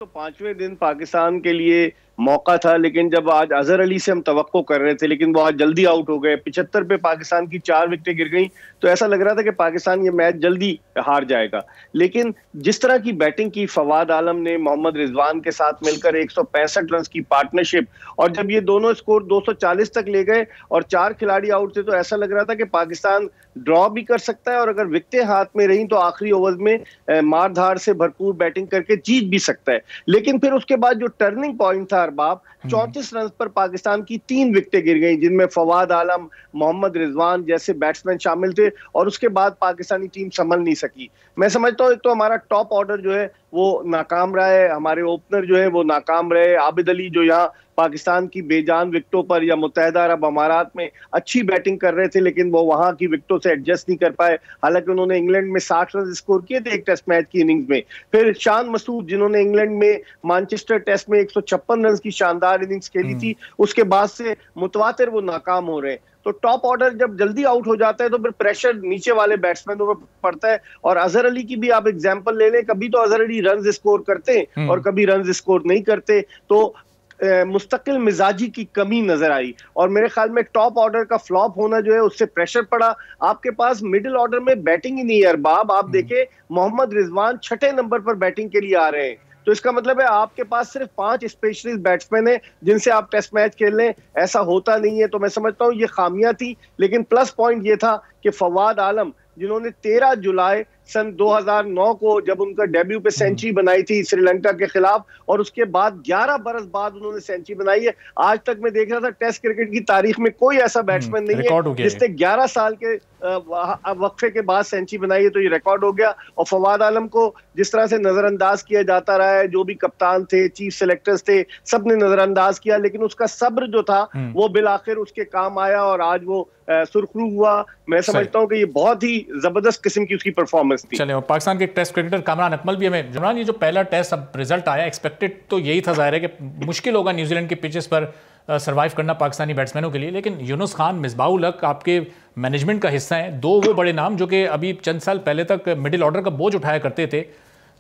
तो पांचवें दिन पाकिस्तान के लिए मौका था, लेकिन जब आज अजहर अली से हम तवक्को कर रहे थे, लेकिन वो आज जल्दी आउट हो गए। 75 पे पाकिस्तान की 4 विकेटें गिर गई, तो ऐसा लग रहा था कि पाकिस्तान ये मैच जल्दी हार जाएगा। लेकिन जिस तरह की बैटिंग की फवाद आलम ने मोहम्मद रिजवान के साथ मिलकर 165 रन की पार्टनरशिप, और जब ये दोनों स्कोर 240 तक ले गए और 4 खिलाड़ी आउट थे, तो ऐसा लग रहा था कि पाकिस्तान ड्रॉ भी कर सकता है, और अगर विकेटें हाथ में रही तो आखिरी ओवर में मारधार से भरपूर बैटिंग करके जीत भी सकता है। लेकिन फिर उसके बाद जो टर्निंग पॉइंट था अरबाब, 34 रन पर पाकिस्तान की 3 विकेटें गिर गई, जिनमें फवाद आलम, मोहम्मद रिजवान जैसे बैट्समैन शामिल थे, और उसके बाद पाकिस्तानी टीम संभल नहीं सकी। मैं समझता हूं एक तो हमारा टॉप ऑर्डर जो है वो नाकाम रहा है, हमारे ओपनर जो है वो नाकाम रहे। आबिद अली जो यहाँ पाकिस्तान की बेजान विकेटों पर या मुत्तहदा अरब अमारात में अच्छी बैटिंग कर रहे थे, लेकिन वो वहां की विकेटों से एडजस्ट नहीं कर पाए। हालांकि उन्होंने इंग्लैंड में 60 रन स्कोर किए थे एक टेस्ट मैच की इनिंग्स में। फिर शान मसूद, जिन्होंने इंग्लैंड में मैनचेस्टर टेस्ट में 156 रन की शानदार इनिंग्स खेली थी, उसके बाद से मुतवातिर वो नाकाम हो रहे हैं। तो टॉप ऑर्डर जब जल्दी आउट हो जाता है तो फिर प्रेशर नीचे वाले बैट्समैनों पर पड़ता है। और अजहर अली की भी आप एग्जांपल ले लें, कभी तो अजहर अली रन स्कोर करते हैं और कभी रन स्कोर नहीं करते, तो मुस्तकिल मिजाजी की कमी नजर आई। और मेरे ख्याल में टॉप ऑर्डर का फ्लॉप होना जो है उससे प्रेशर पड़ा। आपके पास मिडिल ऑर्डर में बैटिंग ही नहीं है अरबाब। आप देखें, मोहम्मद रिजवान 6ठे नंबर पर बैटिंग के लिए आ रहे हैं, तो इसका मतलब है आपके पास सिर्फ 5 स्पेशलिस्ट बैट्समैन हैं जिनसे आप टेस्ट मैच खेल लें। ऐसा होता नहीं है, तो मैं समझता हूं ये खामियां थी। लेकिन प्लस पॉइंट ये था कि फवाद आलम, जिन्होंने 13 जुलाई सन 2009 को जब उनका डेब्यू पे सेंचुरी बनाई थी श्रीलंका के खिलाफ, और उसके बाद 11 बरस बाद उन्होंने सेंचुरी बनाई है। आज तक मैं देख रहा था टेस्ट क्रिकेट की तारीख में कोई ऐसा बैट्समैन नहीं है जिसने 11 साल के वक्फे के बाद सेंचुरी बनाई है, तो ये रिकॉर्ड हो गया। और फवाद आलम को जिस तरह से नजरअंदाज किया जाता रहा है, जो भी कप्तान थे, चीफ सेलेक्टर्स थे, सबने नजरअंदाज किया, लेकिन उसका सब्र जो था वो बिलाखिर उसके काम आया और आज वो सुरखरू हुआ। मैं समझता हूं कि ये बहुत ही जबरदस्त किस्म की उसकी परफॉर्मेंस थी। चले, और पाकिस्तान के टेस्ट क्रिकेटर कामरान अकमल भी हमें, जमरान ये जो पहला टेस्ट अब रिजल्ट आया, एक्सपेक्टेड तो यही था, जाहिर है कि मुश्किल होगा न्यूजीलैंड के पिचेस पर सर्वाइव करना पाकिस्तानी बैट्समैनों के लिए, लेकिन यूनुस खान, मिसबाह-उल हक आपके मैनेजमेंट का हिस्सा हैं, दो वो बड़े नाम जो कि अभी चंद साल पहले तक मिडिल ऑर्डर का बोझ उठाया करते थे,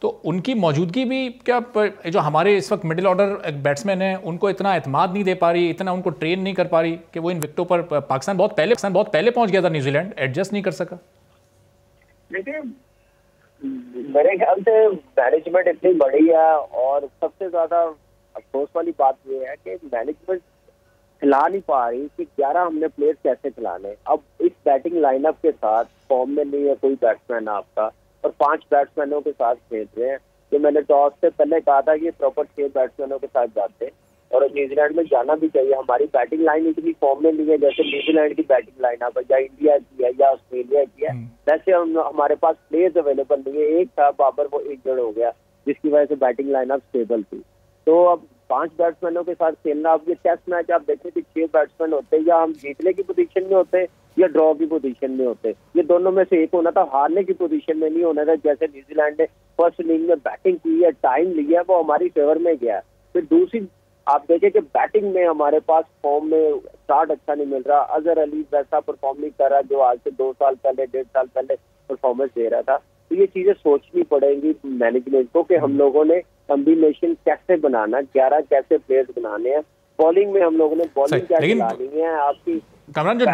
तो उनकी मौजूदगी भी क्या जो हमारे इस वक्त मिडिल ऑर्डर बैट्समैन हैं उनको इतना एतमाद नहीं दे पा रही, इतना उनको ट्रेन नहीं कर पा रही कि वो इन विकेटों पर पाकिस्तान बहुत पहले पहुंच गया था, न्यूजीलैंड एडजस्ट नहीं कर सका? देखिए, मेरे ख्याल से मैनेजमेंट इतनी बड़ी है, और सबसे ज्यादा अफसोस वाली बात यह है कि मैनेजमेंट खिला नहीं पा रही कि 11 हमने प्लेयर्स कैसे खिलाने। अब इस बैटिंग लाइनअप के साथ फॉर्म में नहीं है कोई बैट्समैन आपका, और 5 बैट्समैनों के साथ खेल रहे हैं। तो मैंने टॉस से पहले कहा था कि प्रॉपर 6 बैट्समैनों के साथ जाते हैं, और न्यूजीलैंड में जाना भी चाहिए। हमारी बैटिंग लाइन इतनी फॉर्म में नहीं है जैसे न्यूजीलैंड की बैटिंग लाइनअप है, या इंडिया की है या ऑस्ट्रेलिया की है। वैसे हमारे पास प्लेयर्स अवेलेबल नहीं है। एक था बाबर, वो इंजर्ड हो गया, जिसकी वजह से बैटिंग लाइनअप स्टेबल थी। तो अब 5 बैट्समैनों के साथ खेलना, अब ये टेस्ट मैच आप देखें कि 6 बैट्समैन होते, या हम जीतने की पोजीशन में होते या ड्रॉ की पोजीशन में होते। ये दोनों में से एक होना था, हारने की पोजीशन में नहीं होना था। जैसे न्यूजीलैंड ने फर्स्ट इनिंग में बैटिंग की है, टाइम लिया, वो हमारी फेवर में गया। फिर दूसरी आप देखें कि बैटिंग में हमारे पास फॉर्म में स्टार्ट अच्छा नहीं मिल रहा। अजहर अली वैसा परफॉर्म नहीं कर रहा जो आज से 2 साल पहले, 1.5 साल पहले परफॉर्मेंस दे रहा था। तो ये चीजें सोचनी पड़ेंगी मैनेजमेंट को कि हम लोगों ने कॉम्बिनेशन कैसे बनाना, 11 कैसे प्लेयर्स बनाने हैं। बॉलिंग में हम लोगों ने बॉलिंग क्या चलानी है आपकी। कामरान, जो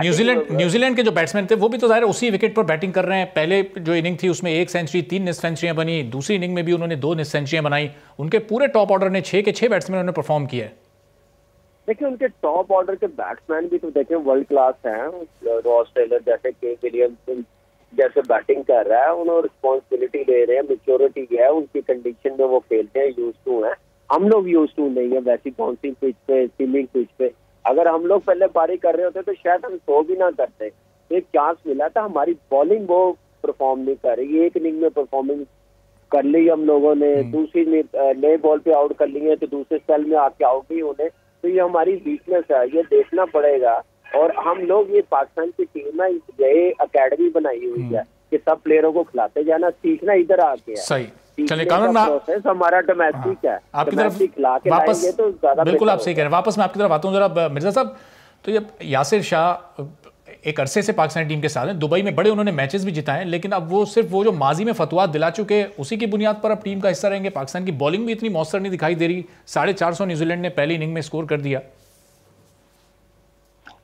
न्यूजीलैंड के जो बैट्समैन थे वो भी तो जाहिर है उसी विकेट पर बैटिंग कर रहे हैं। पहले जो इनिंग थी उसमें 1 सेंचुरी, 3 निस्फ सेंचुरियां बनी, दूसरी इनिंग में भी उन्होंने 2 निस्फ सेंचुरियां बनाई। उनके पूरे टॉप ऑर्डर ने 6 के 6 बैट्समैन उन्होंने परफॉर्म किया है। देखिए, उनके टॉप ऑर्डर के बैट्समैन भी तो देखें वर्ल्ड क्लास हैं। रॉस टेलर जैसे, के विलियमसन जैसे बैटिंग कर रहा है, उन्होंने रिस्पॉन्सिबिलिटी ले रहे हैं, मेच्योरिटी है उनकी, कंडीशन में वो खेलते हैं, यूज टू है। हम लोग यूज टू नहीं है वैसी बाउंसिंग पिच पे, स्पिनिंग पिच पे। अगर हम लोग पहले पारी कर रहे होते तो शायद हम 100 भी ना करते। एक चांस मिला था, हमारी बॉलिंग वो परफॉर्म नहीं कर रही। एक इनिंग में परफॉर्मेंस कर ली हम लोगों ने, दूसरी नए बॉल पे आउट कर ली है, तो दूसरे स्पेल में आके आउट नहीं होने। तो ये हमारी वीकनेस है, ये देखना पड़ेगा। और हम लोग, ये पाकिस्तान की टीम है, ये अकेडमी बनाई हुई है कि सब प्लेयरों को खिलाते जाना, सीखना इधर आके है। सही, चलिए कानून प्रोसेस हमारा डोमेस्टिक है, आपकी तरफ खिला के वापस, तो ज्यादा बिल्कुल आप सही कह रहे हैं। वापस मैं आपकी तरफ आता हूँ जरा मिर्जा साहब। तो ये यासिर शाह एक अरसे से पाकिस्तानी टीम के साथ हैं, दुबई में बड़े उन्होंने मैचेस भी जिताए हैं, लेकिन अब वो सिर्फ वो जो माजी में फतवा दिला चुके उसी की बुनियाद पर अब टीम का हिस्सा रहेंगे। पाकिस्तान की बॉलिंग भी इतनी मौसर नहीं दिखाई दे रही, 450 न्यूजीलैंड ने पहली इनिंग में स्कोर कर दिया।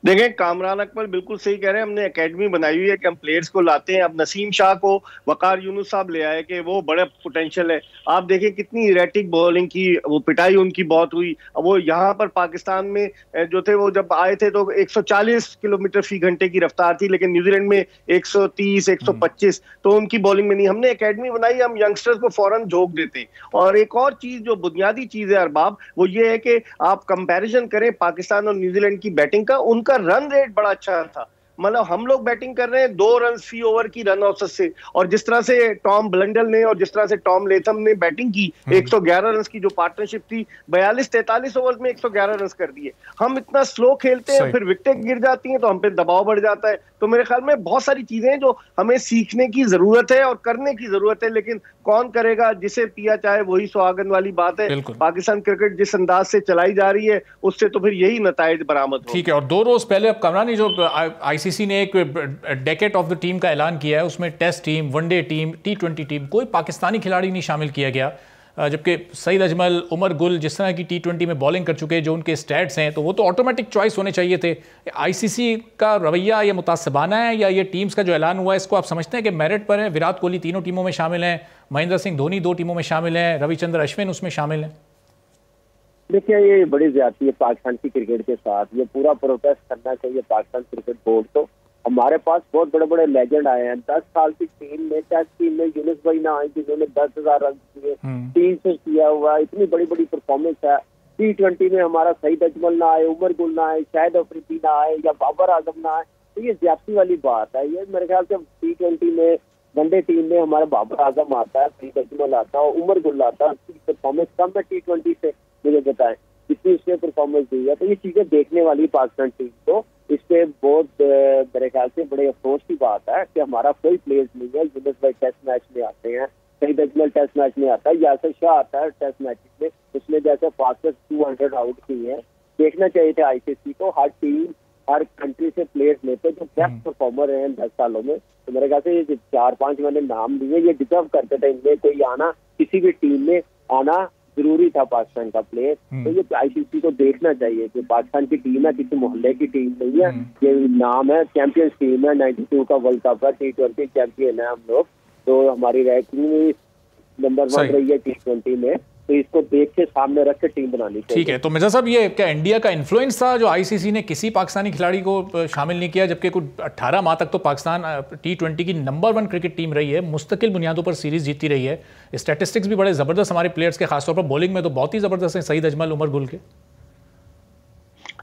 देखें, कामरान अकमल बिल्कुल सही कह रहे हैं। हमने एकेडमी बनाई हुई है कि हम प्लेयर्स को लाते हैं। अब नसीम शाह को वकार यूनुस साहब ले आए कि वो बड़ा पोटेंशियल है। आप देखें कितनी इरेटिक बॉलिंग की, वो पिटाई उनकी बहुत हुई। अब वो यहाँ पर पाकिस्तान में जो थे वो जब आए थे तो 140 किलोमीटर फी घंटे की रफ्तार थी, लेकिन न्यूजीलैंड में 130 125, तो उनकी बॉलिंग में नहीं। हमने एकेडमी बनाई, हम यंगस्टर्स को फौरन झोंक देते। और एक और चीज जो बुनियादी चीज है अरबाब, वो ये है कि आप कंपेरिजन करें पाकिस्तान और न्यूजीलैंड की बैटिंग का, उनका रन रेट बड़ा अच्छा था। मतलब हम लोग बैटिंग कर रहे हैं 2 रन फी ओवर की रन औसत से, और जिस तरह से टॉम ब्लंडल ने और जिस तरह से टॉम लेथम ने बैटिंग की, 111 रन की जो पार्टनरशिप थी, 42-43 ओवर में 111 रन कर दिए। हम इतना स्लो खेलते हैं, फिर विकेटें गिर जाती हैं तो हम पे दबाव बढ़ जाता है। तो मेरे ख्याल में बहुत सारी चीजें हैं जो हमें सीखने की जरूरत है और करने की जरूरत है, लेकिन कौन करेगा? जिसे पिया चाहे वही सुहागन वाली बात है। पाकिस्तान क्रिकेट जिस अंदाज से चलाई जा रही है उससे तो फिर यही नताइज बरामद हो। ठीक है, और 2 रोज पहले अब कमरानी जो आईसीसी ने एक डेकेट ऑफ द टीम का ऐलान किया है, उसमें test team, one day team, T20 team, कोई पाकिस्तानी खिलाड़ी नहीं शामिल किया गया। जबकि सईद अजमल, उमर गुल जिस तरह की T20 में बॉलिंग कर चुके हैं, जो उनके स्टैट्स हैं, तो वो तो ऑटोमेटिक चॉइस होने चाहिए थे। आईसीसी का रवैया ये मुतासिबाना है या ये टीम्स का जो ऐलान हुआ है इसको आप समझते हैं कि मेरिट पर है? विराट कोहली 3 टीमों में शामिल हैं, महेंद्र सिंह धोनी 2 टीमों में शामिल हैं, रविचंद्र अश्विन उसमें शामिल हैं। देखिए, ये बड़ी ज्यादती है पाकिस्तान की क्रिकेट के साथ। ये पूरा प्रोटेस्ट करना चाहिए पाकिस्तान क्रिकेट बोर्ड को। हमारे पास बहुत बड़े बड़े लेजेंड आए हैं। 10 साल की टीम में, टेस्ट टीम में यूनुस भाई ना आए जिन्होंने 10,000 रन किए, 300 किया हुआ, इतनी बड़ी बड़ी परफॉर्मेंस है। T20 में हमारा सईद अजमल ना आए, उमर गुल ना आए, शाहिद अफरीदी ना आए या बाबर आजम ना आए, तो ये ज्यादती वाली बात है। ये मेरे ख्याल से T20 में, वनडे टीम में हमारा बाबर आजम आता है, सईद अजमल आता है, उमर गुल आता है। उसकी परफॉर्मेंस कम है T20 से, मुझे बताएं जितनी उसने परफॉर्मेंस दी है। तो ये चीजें देखने वाली पाकिस्तान टीम को। इस पे बहुत मेरे ख्याल से बड़े अफसोस की बात है कि हमारा कोई प्लेयर्स नहीं है। यूनुस भाई टेस्ट मैच में आते हैं, सईद अजमल टेस्ट मैच में आता है, यासिर शाह आता है टेस्ट मैच में, उसने जैसे फास्टेस्ट 200 आउट की है। देखना चाहिए था आईसीसी को, हर टीम हर कंट्री से प्लेयर्स लेते जो बेस्ट परफॉर्मर रहे हैं 10 सालों में। तो मेरे ख्याल से ये 4-5 मैंने नाम दिए, ये डिजर्व करते थे इनमें कोई आना, किसी भी टीम में आना जरूरी था पाकिस्तान का प्लेयर। तो ये आईसीसी को देखना चाहिए कि पाकिस्तान की टीम है, किसी मोहल्ले की टीम नहीं है। ये नाम है, चैंपियंस टीम है, 92 का वर्ल्ड कप है, T20 चैंपियन है हम लोग। तो हमारी रैंकिंग नंबर 1 रही है T20 में, तो इसको देख के सामने रख के टीम बनानी चाहिए। ठीक है, तो मिर्जा साहब ये क्या इंडिया का इन्फ्लुएंस था जो आईसीसी ने किसी पाकिस्तानी खिलाड़ी को शामिल नहीं किया, जबकि कुछ 18 माह तक तो पाकिस्तान T20 की नंबर 1 क्रिकेट टीम रही है, मुस्तकिल बुनियादों पर सीरीज जीतती रही है, स्टैटिस्टिक्स भी बड़े जबरदस्त हमारे प्लेयर्स के, खासतौर पर बॉलिंग में तो बहुत ही जबरदस्त है सईद अजमल, उमर गुल के।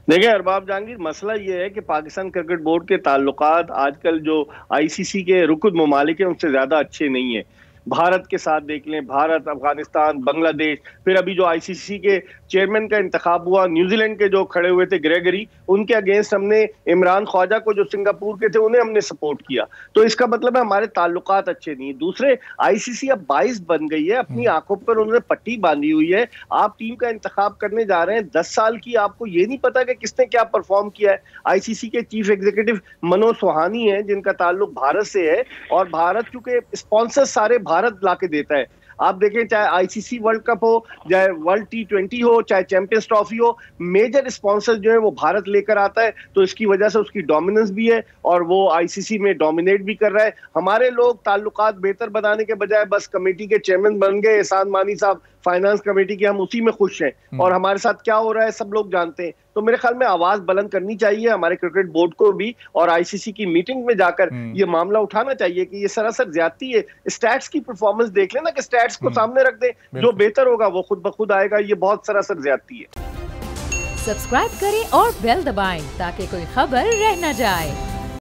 देखिए अरबाब जहांगीर, मसला ये है कि पाकिस्तान क्रिकेट बोर्ड के ताल्लुकात आजकल जो आईसीसी के रुकन ममालिक हैं उनसे ज्यादा अच्छे नहीं है। भारत के साथ देख लें, भारत, अफगानिस्तान, बांग्लादेश, फिर अभी जो आईसीसी के चेयरमैन का इंतखाब हुआ, न्यूजीलैंड के जो खड़े हुए थे ग्रेगरी, उनके अगेंस्ट हमने इमरान ख्वाजा को जो सिंगापुर के थे उन्हें हमने सपोर्ट किया। तो इसका मतलब है हमारे ताल्लुकात अच्छे नहीं। दूसरे, आईसीसी अब 22 बन गई है, अपनी आंखों पर उन्होंने पट्टी बांधी हुई है। आप टीम का इंतखाब करने जा रहे हैं 10 साल की, आपको ये नहीं पता कि किसने क्या परफॉर्म किया है। आईसीसी के चीफ एग्जीक्यूटिव मनोज सुहानी है जिनका ताल्लुक भारत से है, और भारत चूंकि स्पॉन्सर सारे भारत लाके देता है। आप देखें, चाहे आईसीसी वर्ल्ड कप हो, चाहे वर्ल्ड T20 हो, चाहे चैंपियंस ट्रॉफी हो, मेजर स्पॉन्सर जो है वो भारत लेकर आता है। तो इसकी वजह से उसकी डोमिनेंस भी है और वो आईसीसी में डोमिनेट भी कर रहा है। हमारे लोग ताल्लुकात बेहतर बनाने के बजाय बस कमेटी के चेयरमैन बन गए, एहसान मानी साहब फाइनेंस कमेटी के, हम उसी में खुश हैं, और हमारे साथ क्या हो रहा है सब लोग जानते हैं। तो मेरे ख्याल में आवाज बुलंद करनी चाहिए हमारे क्रिकेट बोर्ड को भी, और आईसीसी की मीटिंग में जाकर ये मामला उठाना चाहिए कि ये सरासर ज्यादती है। स्टैट्स की परफॉर्मेंस देख लेना, कि स्टैट्स को सामने रख दे, जो बेहतर होगा वो खुद ब खुद आएगा। ये बहुत सरासर ज्यादती है। सब्सक्राइब करें और बेल दबाएं ताकि कोई खबर रह न जाए।